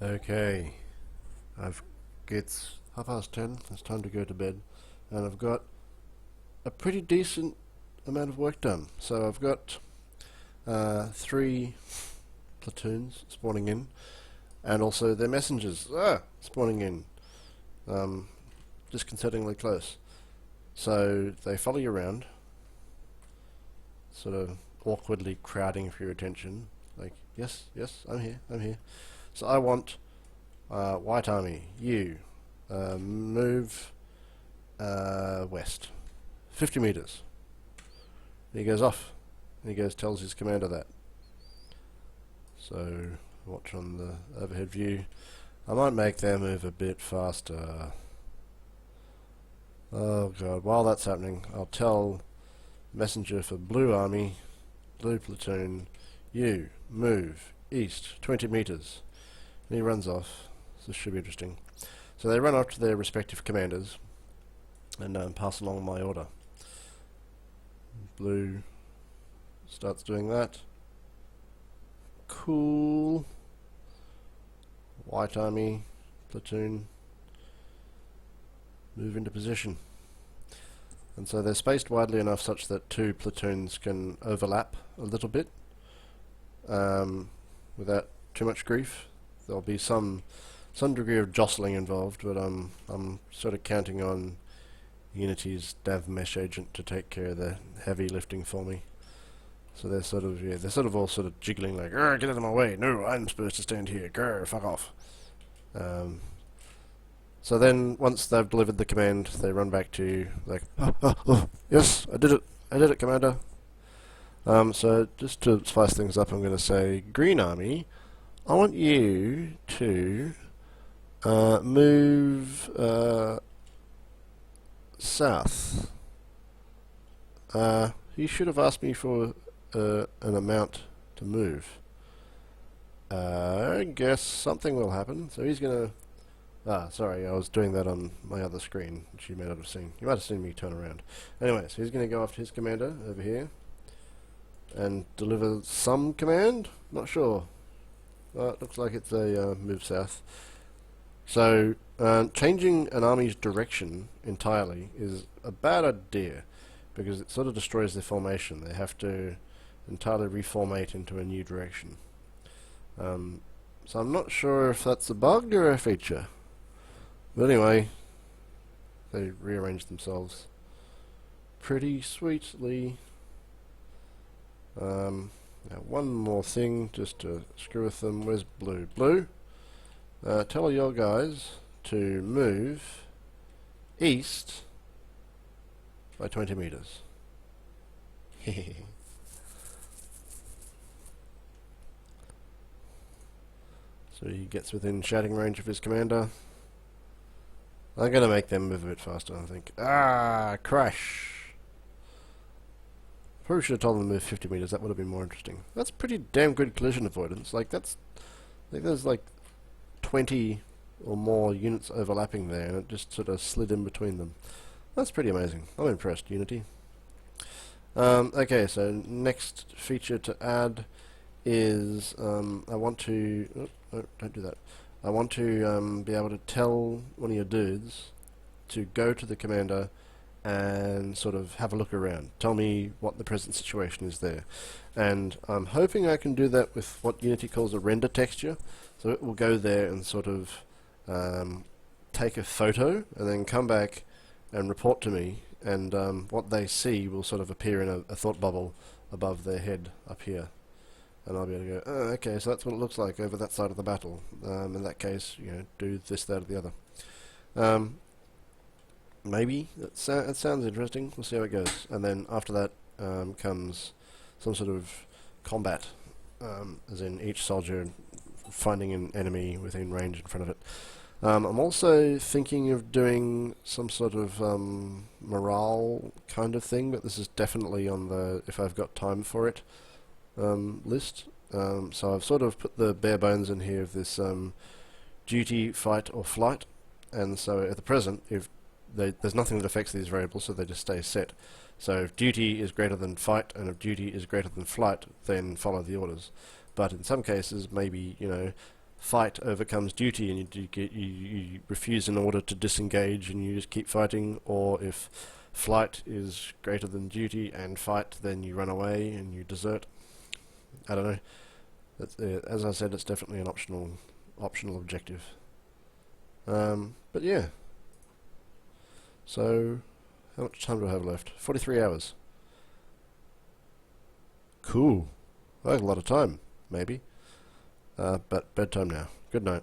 Okay, it's 10:30. It's time to go to bed, and I've got a pretty decent amount of work done. So I've got three platoons spawning in, and also their messengers spawning in, disconcertingly close. So they follow you around, sort of awkwardly crowding for your attention. Like, yes, yes, I'm here, I'm here. So I want White Army, you move west, 50 meters. And he goes off, and he tells his commander that. So watch on the overhead view. I might make them move a bit faster. Oh god, while that's happening, I'll tell messenger for Blue Army, Blue Platoon, you move east 20 meters. And he runs off. So this should be interesting. So they run off to their respective commanders and pass along my order. Blue starts doing that. Cool. White Army platoon move into position. And so they're spaced widely enough such that two platoons can overlap a little bit without too much grief. There'll be some degree of jostling involved, but I'm sort of counting on Unity's Dav Mesh agent to take care of the heavy lifting for me. So they're sort of all sort of jiggling like, get out of my way, no, I'm supposed to stand here, grr, fuck off. So then, once they've delivered the command, they run back to you, like, yes, I did it, Commander. So just to spice things up, I'm going to say, Green Army, I want you to move south. You should have asked me for an amount to move. I guess something will happen. So he's going to... sorry, I was doing that on my other screen, which you may not have seen. You might have seen me turn around. Anyway, so he's going to go after his commander over here and deliver some command? Not sure. It looks like it's a move south. So, changing an army's direction entirely is a bad idea because it sort of destroys their formation. They have to entirely reformate into a new direction. So I'm not sure if that's a bug or a feature. But anyway, they rearrange themselves pretty sweetly. Now one more thing just to screw with them. Where's Blue? Blue, tell your guys to move east by 20 meters. So he gets within shouting range of his commander. I'm going to make them move a bit faster, I think. Crash! Probably should have told them to move 50 meters, that would have been more interesting. That's pretty damn good collision avoidance. There's like 20 or more units overlapping there, and it just sort of slid in between them. That's pretty amazing. I'm impressed, Unity. Okay, so next feature to add is I want to... Oh, don't do that. I want to be able to tell one of your dudes to go to the commander and sort of have a look around. Tell me what the present situation is there. And I'm hoping I can do that with what Unity calls a render texture. So it will go there and sort of take a photo and then come back and report to me, and what they see will sort of appear in a thought bubble above their head up here. And I'll be able to go, oh, okay, so that's what it looks like over that side of the battle. In that case, do this, that, or the other. Maybe. It sounds interesting. We'll see how it goes. And then after that comes some sort of combat, as in each soldier finding an enemy within range in front of it. I'm also thinking of doing some sort of morale kind of thing, but this is definitely on the if I've got time for it list. So I've sort of put the bare bones in here of this duty, fight, or flight, and so at the present, if there's nothing that affects these variables, so they just stay set. So if duty is greater than fight, and if duty is greater than flight, then follow the orders. But in some cases, maybe, fight overcomes duty and you refuse in order to disengage and you just keep fighting, or if flight is greater than duty and fight, then you run away and you desert. I don't know. As I said, it's definitely an optional objective. But yeah. So, how much time do I have left? 43 hours. Cool. I have a lot of time, maybe. But bedtime now. Good night.